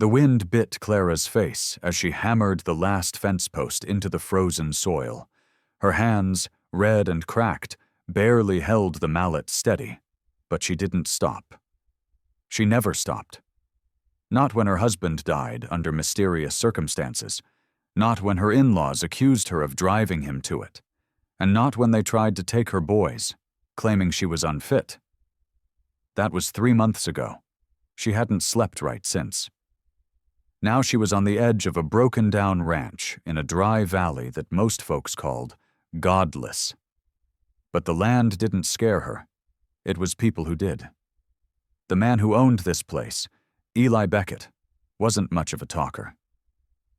The wind bit Clara's face as she hammered the last fence post into the frozen soil. Her hands, red and cracked, barely held the mallet steady, but she didn't stop. She never stopped. Not when her husband died under mysterious circumstances, not when her in-laws accused her of driving him to it, and not when they tried to take her boys, claiming she was unfit. That was 3 months ago. She hadn't slept right since. Now she was on the edge of a broken-down ranch in a dry valley that most folks called godless. But the land didn't scare her. It was people who did. The man who owned this place, Eli Beckett, wasn't much of a talker.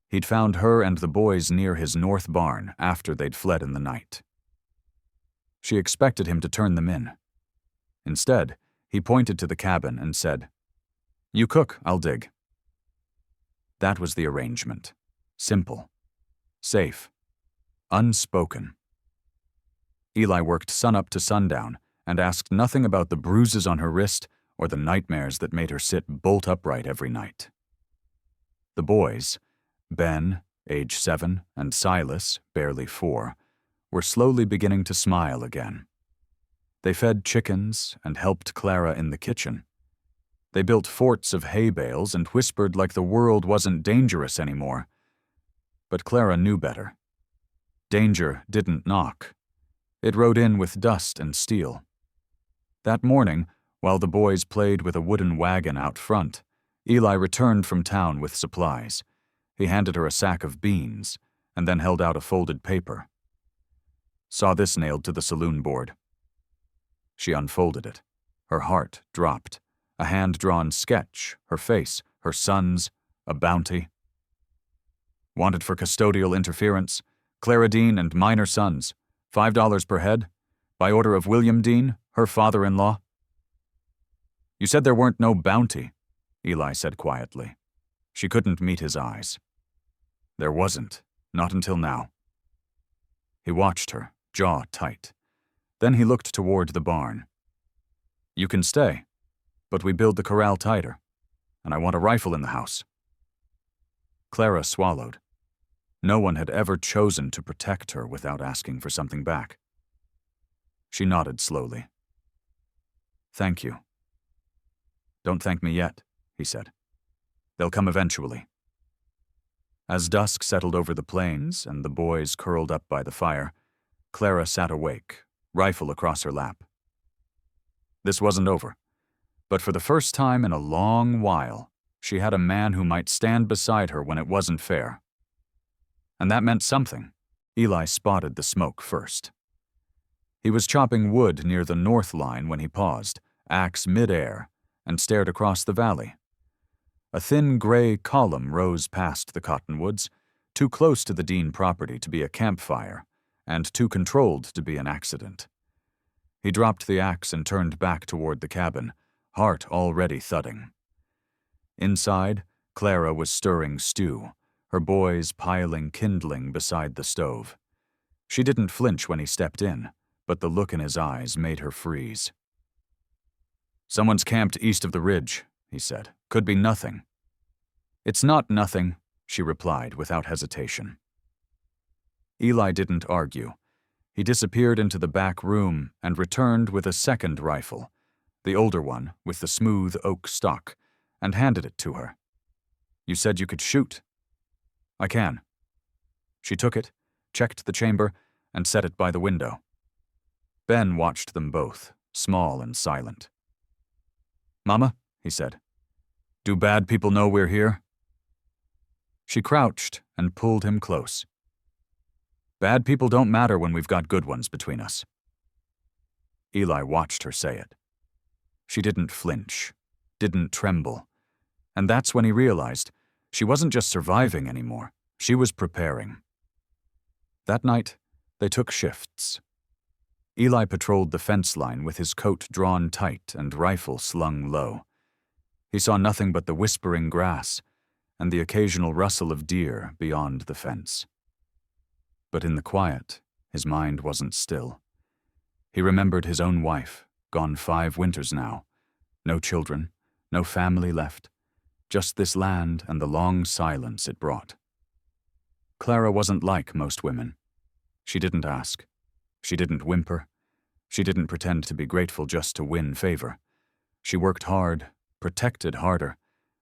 He'd found her and the boys near his north barn after they'd fled in the night. She expected him to turn them in. Instead, he pointed to the cabin and said, "You cook, I'll dig." That was the arrangement. Simple. Safe. Unspoken. Eli worked sunup to sundown and asked nothing about the bruises on her wrist or the nightmares that made her sit bolt upright every night. The boys, Ben, age 7, and Silas, barely 4, were slowly beginning to smile again. They fed chickens and helped Clara in the kitchen. They built forts of hay bales and whispered like the world wasn't dangerous anymore. But Clara knew better. Danger didn't knock. It rode in with dust and steel. That morning, while the boys played with a wooden wagon out front, Eli returned from town with supplies. He handed her a sack of beans and then held out a folded paper. "Saw this nailed to the saloon board." She unfolded it. Her heart dropped. A hand-drawn sketch, her face, her sons, a bounty. "Wanted for custodial interference, Clara Dean and minor sons, $5 per head, by order of William Dean, her father-in-law." "You said there weren't no bounty," Eli said quietly. She couldn't meet his eyes. "There wasn't, not until now." He watched her, jaw tight. Then he looked toward the barn. "You can stay, but we build the corral tighter, and I want a rifle in the house." Clara swallowed. No one had ever chosen to protect her without asking for something back. She nodded slowly. "Thank you." "Don't thank me yet," he said. "They'll come eventually." As dusk settled over the plains and the boys curled up by the fire, Clara sat awake, rifle across her lap. This wasn't over, but for the first time in a long while, she had a man who might stand beside her when it wasn't fair. And that meant something. Eli spotted the smoke first. He was chopping wood near the north line when he paused, axe mid-air, and stared across the valley. A thin gray column rose past the cottonwoods, too close to the Dean property to be a campfire, and too controlled to be an accident. He dropped the axe and turned back toward the cabin, heart already thudding. Inside, Clara was stirring stew, her boys piling kindling beside the stove. She didn't flinch when he stepped in, but the look in his eyes made her freeze. "Someone's camped east of the ridge," he said. "Could be nothing." "It's not nothing," she replied without hesitation. Eli didn't argue. He disappeared into the back room and returned with a second rifle, the older one with the smooth oak stock, and handed it to her. "You said you could shoot." "I can." She took it, checked the chamber, and set it by the window. Ben watched them both, small and silent. "Mama," he said, "do bad people know we're here?" She crouched and pulled him close. "Bad people don't matter when we've got good ones between us." Eli watched her say it. She didn't flinch, didn't tremble, and that's when he realized she wasn't just surviving anymore, she was preparing. That night, they took shifts. Eli patrolled the fence line with his coat drawn tight and rifle slung low. He saw nothing but the whispering grass and the occasional rustle of deer beyond the fence. But in the quiet, his mind wasn't still. He remembered his own wife, gone 5 winters now. No children, no family left, just this land and the long silence it brought. Clara wasn't like most women. She didn't ask. She didn't whimper. She didn't pretend to be grateful just to win favor. She worked hard, protected harder,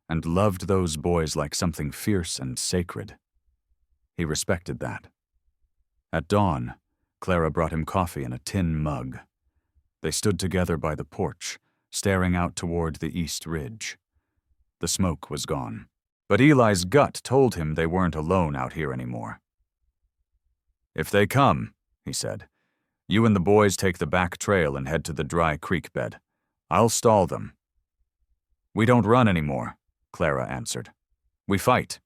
and loved those boys like something fierce and sacred. He respected that. At dawn, Clara brought him coffee in a tin mug. They stood together by the porch, staring out toward the east ridge. The smoke was gone, but Eli's gut told him they weren't alone out here anymore. "If they come," he said, "you and the boys take the back trail and head to the dry creek bed. I'll stall them." "We don't run anymore," Clara answered. "We fight."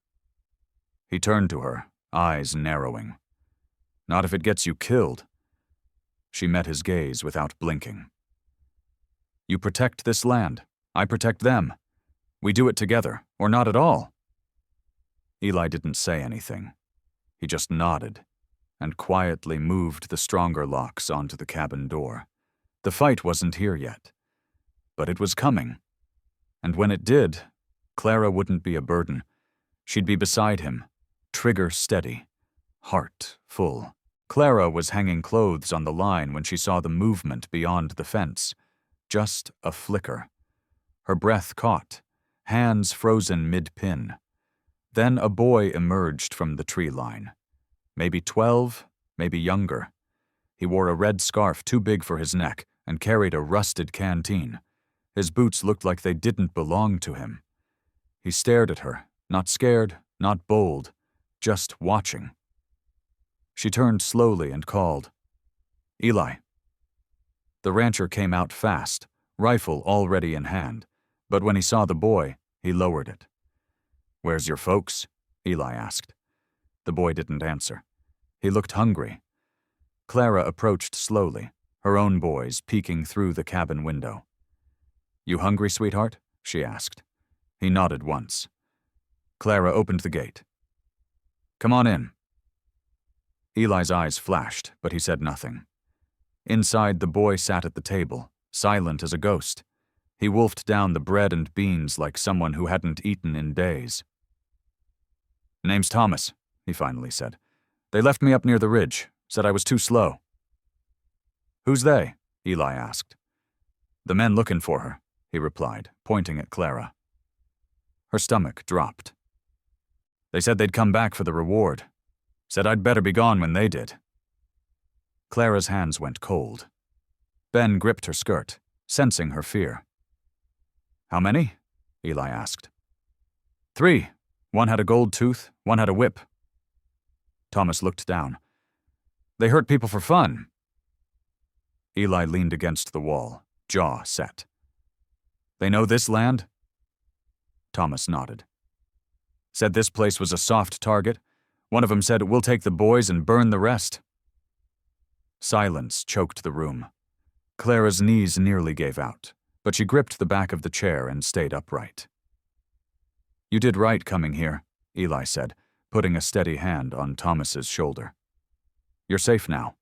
He turned to her, eyes narrowing. "Not if it gets you killed." She met his gaze without blinking. "You protect this land. I protect them. We do it together, or not at all." Eli didn't say anything. He just nodded, and quietly moved the stronger locks onto the cabin door. The fight wasn't here yet, but it was coming. And when it did, Clara wouldn't be a burden. She'd be beside him, trigger steady, heart full. Clara was hanging clothes on the line when she saw the movement beyond the fence. Just a flicker. Her breath caught, hands frozen mid-pin. Then a boy emerged from the tree line. Maybe 12, maybe younger. He wore a red scarf too big for his neck and carried a rusted canteen. His boots looked like they didn't belong to him. He stared at her, not scared, not bold, just watching. She turned slowly and called, "Eli." The rancher came out fast, rifle already in hand, but when he saw the boy, he lowered it. "Where's your folks?" Eli asked. The boy didn't answer. He looked hungry. Clara approached slowly, her own boys peeking through the cabin window. "You hungry, sweetheart?" she asked. He nodded once. Clara opened the gate. "Come on in." Eli's eyes flashed, but he said nothing. Inside, the boy sat at the table, silent as a ghost. He wolfed down the bread and beans like someone who hadn't eaten in days. "Name's Thomas," he finally said. "They left me up near the ridge, said I was too slow." "Who's they?" Eli asked. "The men looking for her," he replied, pointing at Clara. Her stomach dropped. "They said they'd come back for the reward. Said I'd better be gone when they did." Clara's hands went cold. Ben gripped her skirt, sensing her fear. "How many?" Eli asked. "3. One had a gold tooth, one had a whip." Thomas looked down. "They hurt people for fun." Eli leaned against the wall, jaw set. "They know this land?" Thomas nodded. "Said this place was a soft target. One of them said, 'We'll take the boys and burn the rest.'" Silence choked the room. Clara's knees nearly gave out, but she gripped the back of the chair and stayed upright. "You did right coming here," Eli said, putting a steady hand on Thomas's shoulder. "You're safe now."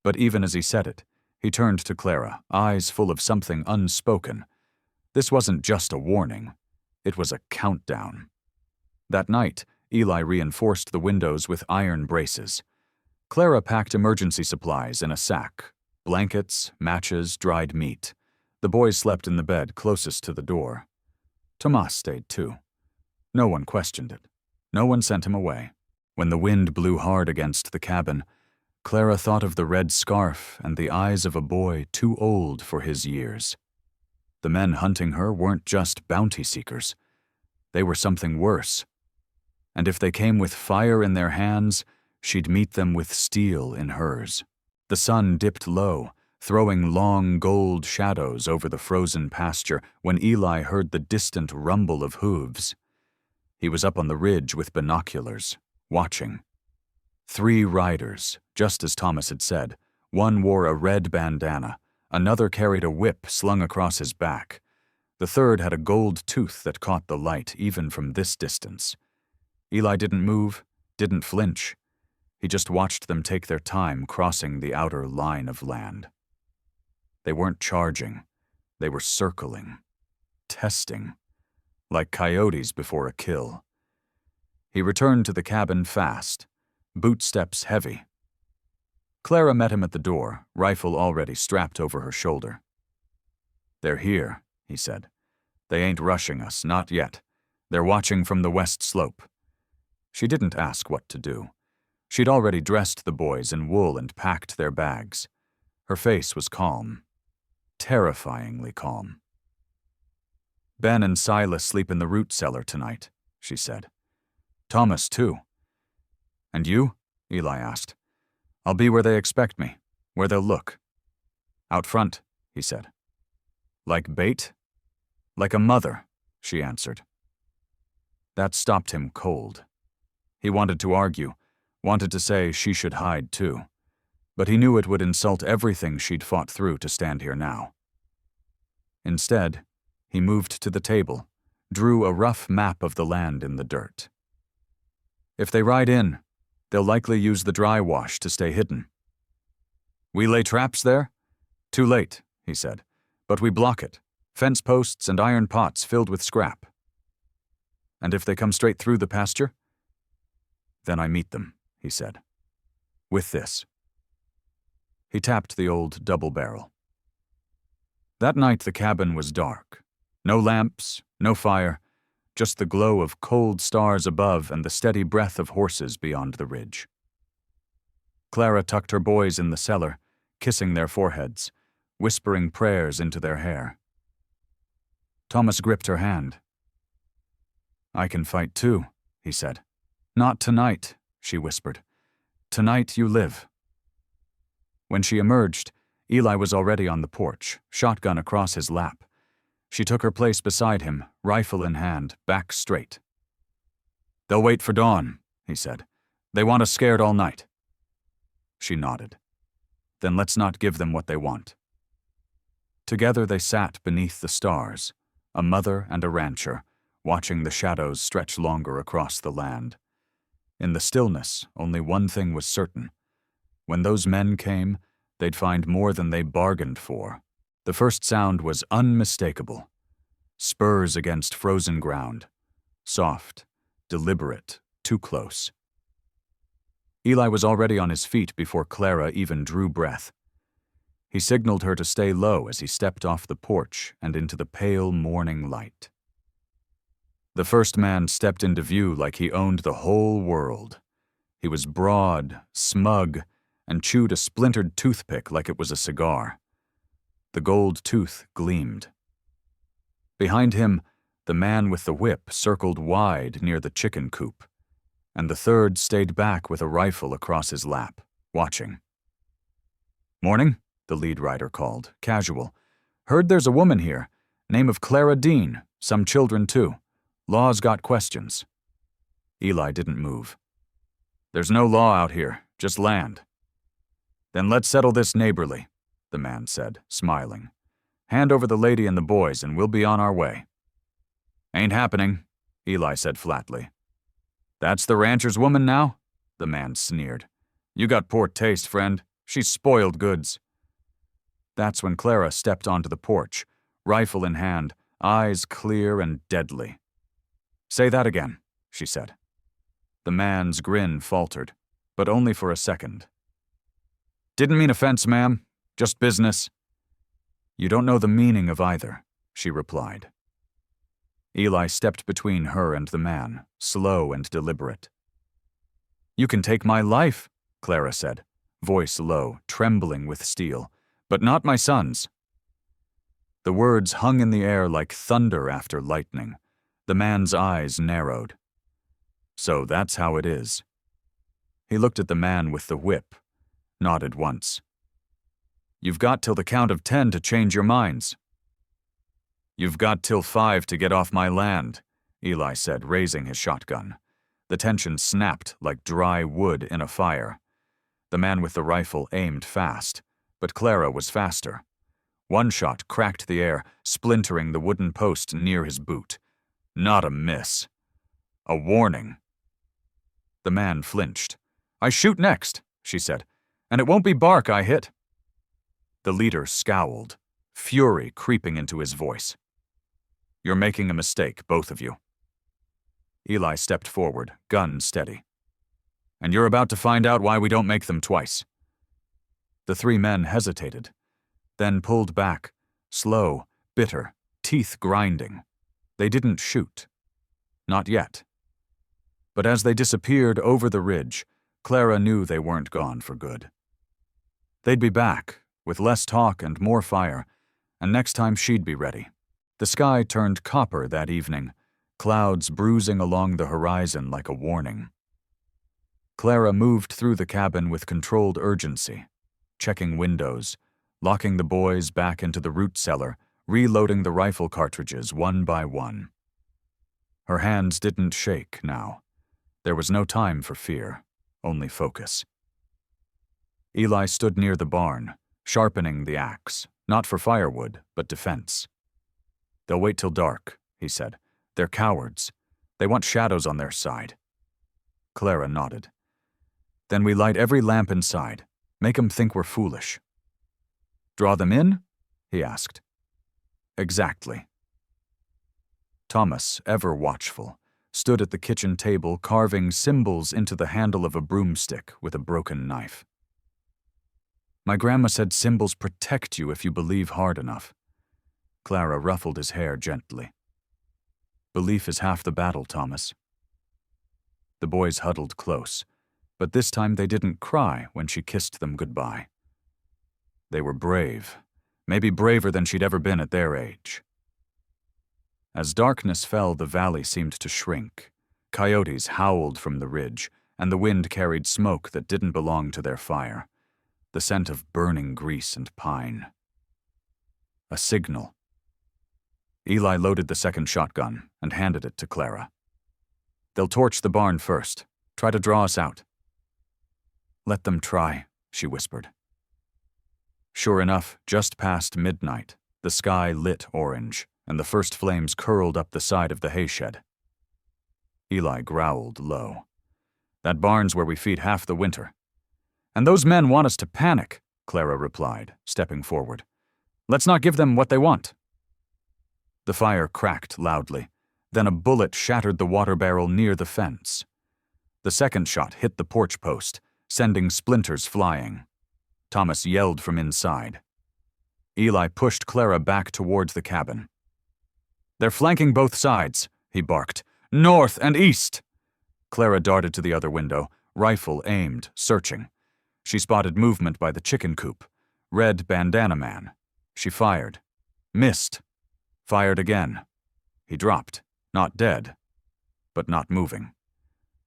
But even as he said it, he turned to Clara, eyes full of something unspoken. This wasn't just a warning. It was a countdown. That night, Eli reinforced the windows with iron braces. Clara packed emergency supplies in a sack: blankets, matches, dried meat. The boys slept in the bed closest to the door. Tomas stayed too. No one questioned it. No one sent him away. When the wind blew hard against the cabin, Clara thought of the red scarf and the eyes of a boy too old for his years. The men hunting her weren't just bounty seekers. They were something worse. And if they came with fire in their hands, she'd meet them with steel in hers. The sun dipped low, throwing long gold shadows over the frozen pasture when Eli heard the distant rumble of hooves. He was up on the ridge with binoculars, watching. 3 riders, just as Thomas had said. One wore a red bandana, another carried a whip slung across his back. The third had a gold tooth that caught the light even from this distance. Eli didn't move, didn't flinch. He just watched them take their time crossing the outer line of land. They weren't charging. They were circling, testing, like coyotes before a kill. He returned to the cabin fast, boot steps heavy. Clara met him at the door, rifle already strapped over her shoulder. "They're here," he said. "They ain't rushing us, not yet. They're watching from the west slope." She didn't ask what to do. She'd already dressed the boys in wool and packed their bags. Her face was calm. Terrifyingly calm. "Ben and Silas sleep in the root cellar tonight," she said. "Thomas, too." "And you?" Eli asked. "I'll be where they expect me, where they'll look." "Out front," he said. "Like bait?" "Like a mother," she answered. That stopped him cold. He wanted to argue, wanted to say she should hide too, but he knew it would insult everything she'd fought through to stand here now. Instead, he moved to the table, drew a rough map of the land in the dirt. "If they ride in, they'll likely use the dry wash to stay hidden." "We lay traps there?" "Too late," he said, "but we block it. Fence posts and iron pots filled with scrap." "And if they come straight through the pasture?" "Then I meet them," he said. "With this." He tapped the old double barrel. That night the cabin was dark. No lamps, no fire, just the glow of cold stars above and the steady breath of horses beyond the ridge. Clara tucked her boys in the cellar, kissing their foreheads, whispering prayers into their hair. Thomas gripped her hand. "I can fight too," he said. "Not tonight," she whispered. "Tonight you live." When she emerged, Eli was already on the porch, shotgun across his lap. She took her place beside him, rifle in hand, back straight. "They'll wait for dawn," he said. "They want us scared all night." She nodded. "Then let's not give them what they want." Together they sat beneath the stars, a mother and a rancher, watching the shadows stretch longer across the land. In the stillness, only one thing was certain. When those men came, they'd find more than they bargained for. The first sound was unmistakable. Spurs against frozen ground. Soft, deliberate, too close. Eli was already on his feet before Clara even drew breath. He signaled her to stay low as he stepped off the porch and into the pale morning light. The first man stepped into view like he owned the whole world. He was broad, smug, and chewed a splintered toothpick like it was a cigar. The gold tooth gleamed. Behind him, the man with the whip circled wide near the chicken coop, and the third stayed back with a rifle across his lap, watching. "Morning," the lead rider called, casual. "Heard there's a woman here, name of Clara Dean, some children too. Law's got questions." Eli didn't move. "There's no law out here, just land." "Then let's settle this neighborly," the man said, smiling. "Hand over the lady and the boys and we'll be on our way." "Ain't happening," Eli said flatly. "That's the rancher's woman now?" the man sneered. "You got poor taste, friend. She's spoiled goods." That's when Clara stepped onto the porch, rifle in hand, eyes clear and deadly. "Say that again," she said. The man's grin faltered, but only for a second. "Didn't mean offense, ma'am. Just business." "You don't know the meaning of either," she replied. Eli stepped between her and the man, slow and deliberate. "You can take my life," Clara said, voice low, trembling with steel, "but not my son's." The words hung in the air like thunder after lightning. The man's eyes narrowed. "So that's how it is." He looked at the man with the whip, nodded once. "You've got till the count of 10 to change your minds." "You've got till 5 to get off my land," Eli said, raising his shotgun. The tension snapped like dry wood in a fire. The man with the rifle aimed fast, but Clara was faster. One shot cracked the air, splintering the wooden post near his boot. Not a miss. A warning. The man flinched. "I shoot next," she said, "and it won't be bark I hit." The leader scowled, fury creeping into his voice. You're making a mistake, both of you." Eli stepped forward, gun steady. "And you're about to find out why we don't make them twice." The three men hesitated, then pulled back, slow, bitter, teeth grinding. They didn't shoot. Not yet. But as they disappeared over the ridge, Clara knew they weren't gone for good. They'd be back, with less talk and more fire, and next time she'd be ready. The sky turned copper that evening, clouds bruising along the horizon like a warning. Clara moved through the cabin with controlled urgency, checking windows, locking the boys back into the root cellar, reloading the rifle cartridges one by one. Her hands didn't shake now. There was no time for fear, only focus. Eli stood near the barn, sharpening the axe, not for firewood, but defense. "They'll wait till dark," he said. "They're cowards. They want shadows on their side." Clara nodded. "Then we light every lamp inside. Make 'em think we're foolish." "Draw them in?" he asked. "Exactly." Thomas, ever watchful, stood at the kitchen table carving symbols into the handle of a broomstick with a broken knife. "My grandma said symbols protect you if you believe hard enough." Clara ruffled his hair gently. "Belief is half the battle, Thomas." The boys huddled close, but this time they didn't cry when she kissed them goodbye. They were brave, maybe braver than she'd ever been at their age. As darkness fell, the valley seemed to shrink. Coyotes howled from the ridge, and the wind carried smoke that didn't belong to their fire, the scent of burning grease and pine. A signal. Eli loaded the second shotgun and handed it to Clara. "They'll torch the barn first. Try to draw us out." "Let them try," she whispered. Sure enough, just past midnight, the sky lit orange, and the first flames curled up the side of the hayshed. Eli growled low. "That barn's where we feed half the winter." "And those men want us to panic," Clara replied, stepping forward. "Let's not give them what they want." The fire cracked loudly. Then a bullet shattered the water barrel near the fence. The second shot hit the porch post, sending splinters flying. Thomas yelled from inside. Eli pushed Clara back towards the cabin. "They're flanking both sides," he barked. "North and east!" Clara darted to the other window, rifle aimed, searching. She spotted movement by the chicken coop. Red bandana man. She fired. Missed. Fired again. He dropped, not dead, but not moving.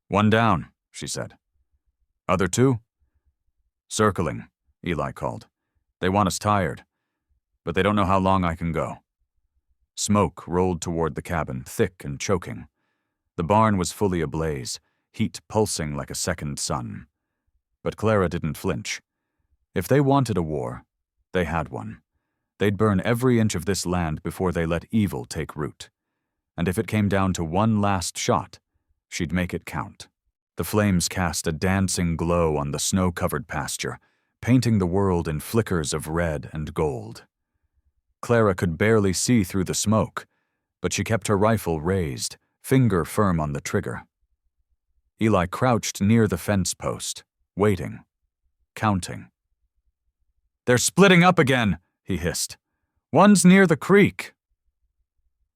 "One down," she said. "Other two?" "Circling," Eli called. "They want us tired, but they don't know how long I can go." Smoke rolled toward the cabin, thick and choking. The barn was fully ablaze, heat pulsing like a second sun. But Clara didn't flinch. If they wanted a war, they had one. They'd burn every inch of this land before they let evil take root. And if it came down to one last shot, she'd make it count. The flames cast a dancing glow on the snow-covered pasture, painting the world in flickers of red and gold. Clara could barely see through the smoke, but she kept her rifle raised, finger firm on the trigger. Eli crouched near the fence post, waiting, counting. "They're splitting up again," he hissed. "One's near the creek."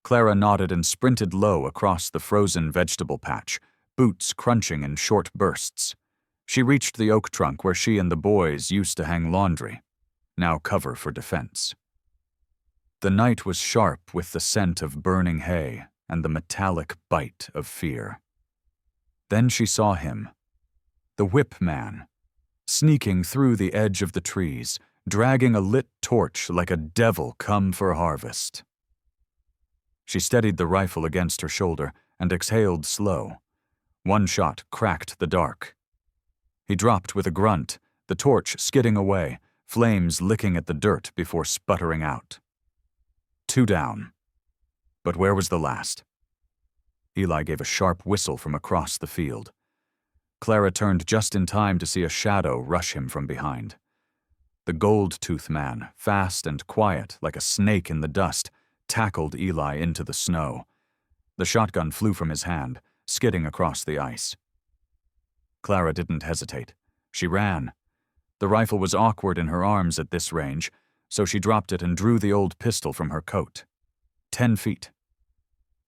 Clara nodded and sprinted low across the frozen vegetable patch, boots crunching in short bursts. She reached the oak trunk where she and the boys used to hang laundry, now cover for defense. The night was sharp with the scent of burning hay and the metallic bite of fear. Then she saw him, the whip man, sneaking through the edge of the trees, dragging a lit torch like a devil come for harvest. She steadied the rifle against her shoulder and exhaled slow. One shot cracked the dark. He dropped with a grunt, the torch skidding away, flames licking at the dirt before sputtering out. 2 down. But where was the last? Eli gave a sharp whistle from across the field. Clara turned just in time to see a shadow rush him from behind. The gold-tooth man, fast and quiet like a snake in the dust, tackled Eli into the snow. The shotgun flew from his hand, skidding across the ice. Clara didn't hesitate. She ran. The rifle was awkward in her arms at this range, so she dropped it and drew the old pistol from her coat. 10 feet.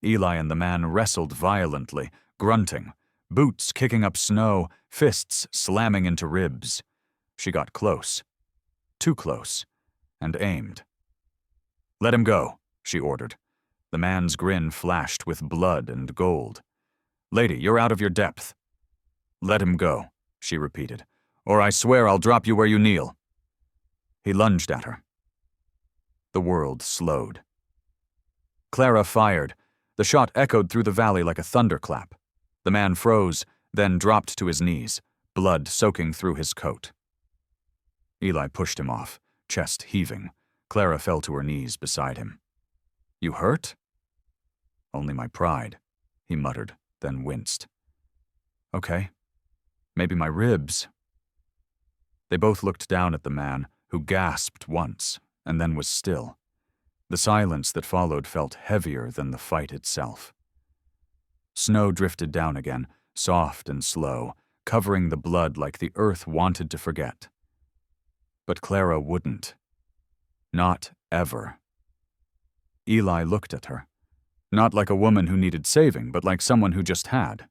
Eli and the man wrestled violently, grunting, boots kicking up snow, fists slamming into ribs. She got close. Too close, and aimed. "Let him go," she ordered. The man's grin flashed with blood and gold. "Lady, you're out of your depth." "Let him go," she repeated, "or I swear I'll drop you where you kneel." He lunged at her. The world slowed. Clara fired. The shot echoed through the valley like a thunderclap. The man froze, then dropped to his knees, blood soaking through his coat. Eli pushed him off, chest heaving. Clara fell to her knees beside him. "You hurt?" "Only my pride," he muttered, then winced. "Okay. Maybe my ribs." They both looked down at the man, who gasped once, and then was still. The silence that followed felt heavier than the fight itself. Snow drifted down again, soft and slow, covering the blood like the earth wanted to forget. But Clara wouldn't. Not ever. Eli looked at her, not like a woman who needed saving, but like someone who just had.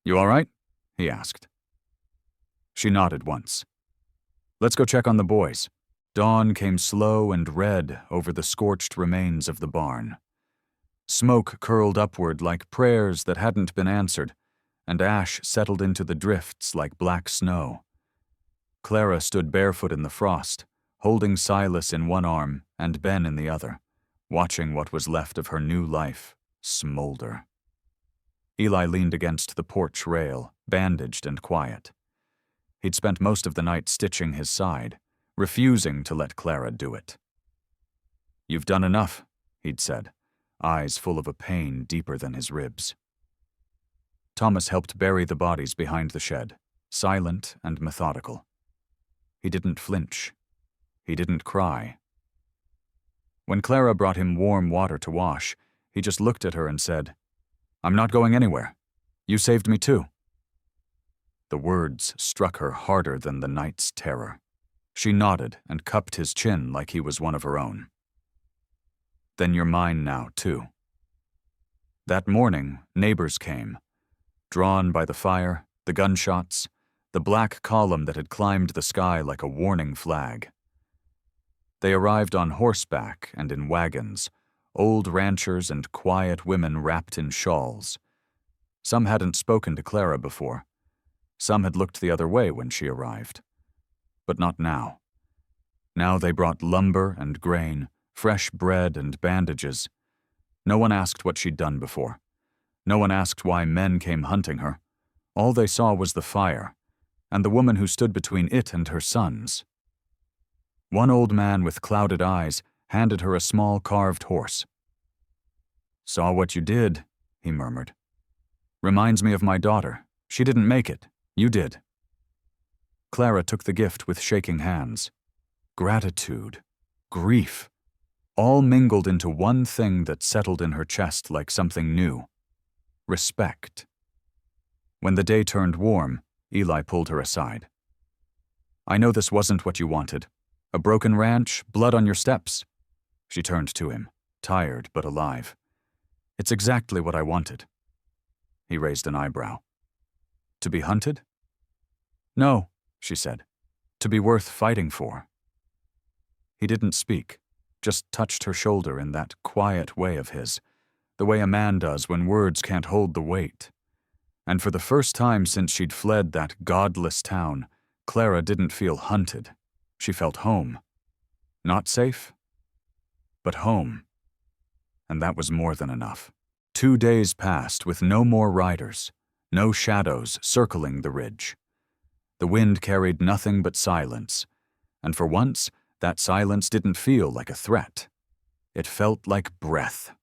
"You all right?" he asked. She nodded once. "Let's go check on the boys." Dawn came slow and red over the scorched remains of the barn. Smoke curled upward like prayers that hadn't been answered, and ash settled into the drifts like black snow. Clara stood barefoot in the frost, holding Silas in one arm and Ben in the other, watching what was left of her new life smolder. Eli leaned against the porch rail, bandaged and quiet. He'd spent most of the night stitching his side, refusing to let Clara do it. "You've done enough," he'd said, eyes full of a pain deeper than his ribs. Thomas helped bury the bodies behind the shed, silent and methodical. He didn't flinch. He didn't cry. When Clara brought him warm water to wash, he just looked at her and said, "I'm not going anywhere. You saved me too." The words struck her harder than the night's terror. She nodded and cupped his chin like he was one of her own. "Then you're mine now, too." That morning, neighbors came, drawn by the fire, the gunshots, the black column that had climbed the sky like a warning flag. They arrived on horseback and in wagons, old ranchers and quiet women wrapped in shawls. Some hadn't spoken to Clara before. Some had looked the other way when she arrived. But not now. Now they brought lumber and grain, fresh bread and bandages. No one asked what she'd done before. No one asked why men came hunting her. All they saw was the fire, and the woman who stood between it and her sons. One old man with clouded eyes handed her a small carved horse. "Saw what you did," he murmured. "Reminds me of my daughter. She didn't make it. You did." Clara took the gift with shaking hands. Gratitude, grief, all mingled into one thing that settled in her chest like something new. Respect. When the day turned warm, Eli pulled her aside. "I know this wasn't what you wanted. A broken ranch, blood on your steps." She turned to him, tired but alive. "It's exactly what I wanted." He raised an eyebrow. "To be hunted?" "No," she said. "To be worth fighting for." He didn't speak, just touched her shoulder in that quiet way of his, the way a man does when words can't hold the weight. And for the first time since she'd fled that godless town, Clara didn't feel hunted. She felt home. Not safe, but home. And that was more than enough. 2 days passed with no more riders, no shadows circling the ridge. The wind carried nothing but silence, and for once, that silence didn't feel like a threat. It felt like breath.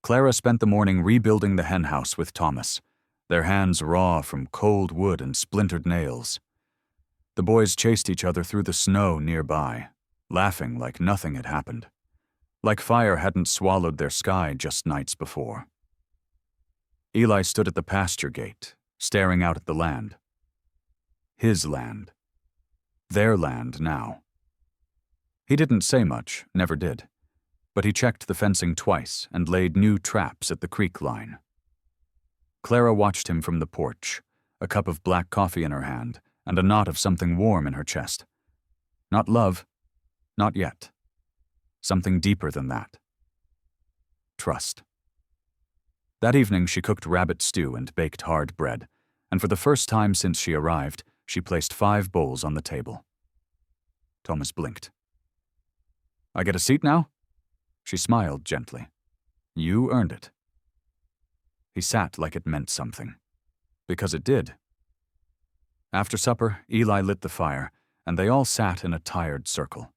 Clara spent the morning rebuilding the henhouse with Thomas, their hands raw from cold wood and splintered nails. The boys chased each other through the snow nearby, laughing like nothing had happened. like fire hadn't swallowed their sky just nights before. Eli stood at the pasture gate, staring out at the land. His land. Their land now. He didn't say much, never did, but he checked the fencing twice and laid new traps at the creek line. Clara watched him from the porch, a cup of black coffee in her hand and a knot of something warm in her chest. Not love, not yet. Something deeper than that. Trust. That evening she cooked rabbit stew and baked hard bread, and for the first time since she arrived, she placed 5 bowls on the table. Thomas blinked. "I get a seat now?" She smiled gently. "You earned it." He sat like it meant something. Because it did. After supper, Eli lit the fire, and they all sat in a tired circle.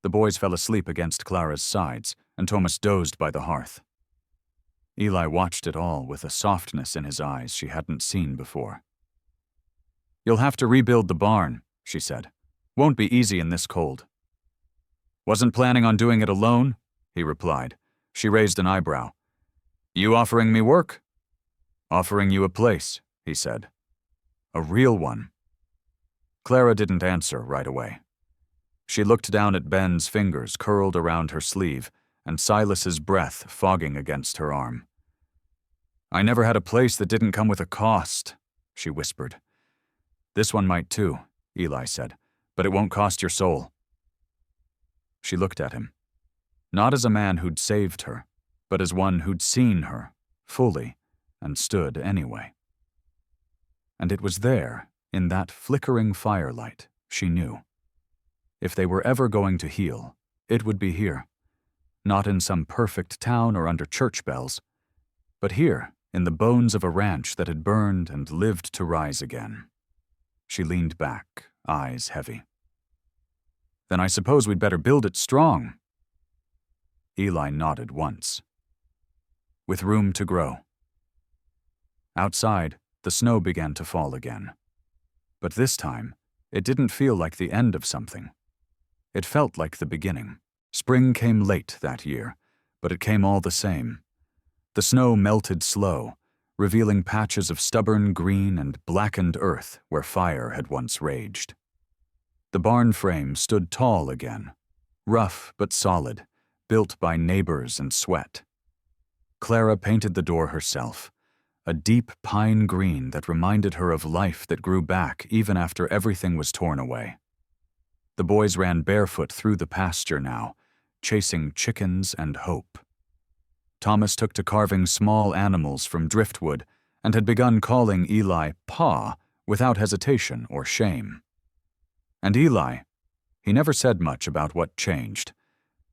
The boys fell asleep against Clara's sides, and Thomas dozed by the hearth. Eli watched it all with a softness in his eyes she hadn't seen before. "You'll have to rebuild the barn," she said. "Won't be easy in this cold." "Wasn't planning on doing it alone," he replied. She raised an eyebrow. "You offering me work?" "Offering you a place," he said. "A real one." Clara didn't answer right away. She looked down at Ben's fingers curled around her sleeve and Silas's breath fogging against her arm. "I never had a place that didn't come with a cost," she whispered. "This one might too," Eli said, "but it won't cost your soul." She looked at him, not as a man who'd saved her, but as one who'd seen her, fully, and stood anyway. And it was there, in that flickering firelight, she knew. If they were ever going to heal, it would be here. Not in some perfect town or under church bells, but here, in the bones of a ranch that had burned and lived to rise again. She leaned back, eyes heavy. "Then I suppose we'd better build it strong." Eli nodded once. "With room to grow." Outside, the snow began to fall again. But this time, it didn't feel like the end of something. It felt like the beginning. Spring came late that year, but it came all the same. The snow melted slow, revealing patches of stubborn green and blackened earth where fire had once raged. The barn frame stood tall again, rough but solid, built by neighbors and sweat. Clara painted the door herself, a deep pine green that reminded her of life that grew back even after everything was torn away. The boys ran barefoot through the pasture now, chasing chickens and hope. Thomas took to carving small animals from driftwood and had begun calling Eli Pa without hesitation or shame. And Eli, he never said much about what changed,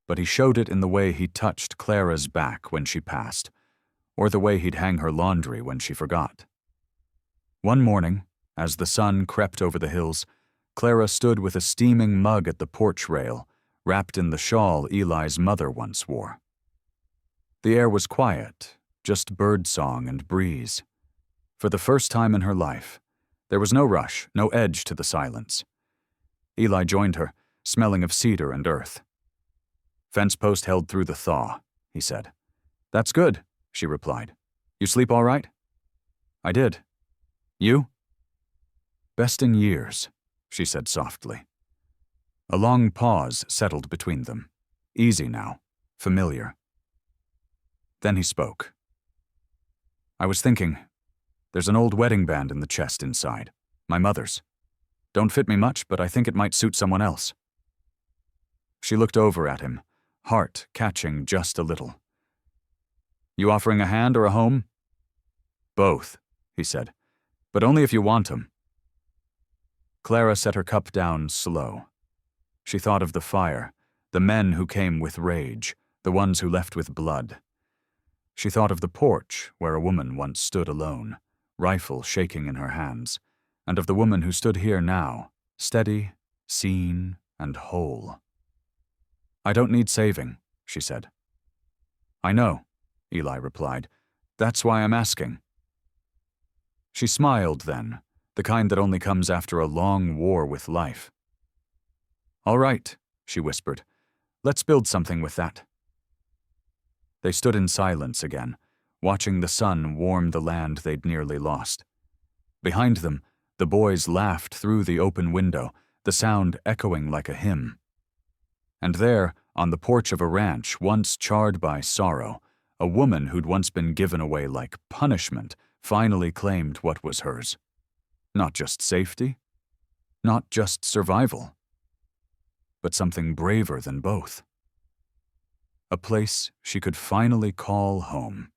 but he showed it in the way he touched Clara's back when she passed, or the way he'd hang her laundry when she forgot. One morning, as the sun crept over the hills, Clara stood with a steaming mug at the porch rail, wrapped in the shawl Eli's mother once wore. The air was quiet, just birdsong and breeze. For the first time in her life, there was no rush, no edge to the silence. Eli joined her, smelling of cedar and earth. "Fence post held through the thaw," he said. "That's good," she replied. "You sleep all right?" "I did. You?" "Best in years," she said softly. A long pause settled between them. Easy now, familiar. Then he spoke. "I was thinking, there's an old wedding band in the chest inside, my mother's. Don't fit me much, but I think it might suit someone else." She looked over at him, heart catching just a little. "You offering a hand or a home?" "Both," he said, "but only if you want 'em." Clara set her cup down slow. She thought of the fire, the men who came with rage, the ones who left with blood. She thought of the porch where a woman once stood alone, rifle shaking in her hands, and of the woman who stood here now, steady, seen, and whole. "I don't need saving," she said. "I know," Eli replied. "That's why I'm asking." She smiled then, the kind that only comes after a long war with life. "All right," she whispered. "Let's build something with that." They stood in silence again, watching the sun warm the land they'd nearly lost. Behind them, the boys laughed through the open window, the sound echoing like a hymn. And there, on the porch of a ranch once charred by sorrow, a woman who'd once been given away like punishment finally claimed what was hers. Not just safety, not just survival, but something braver than both. A place she could finally call home.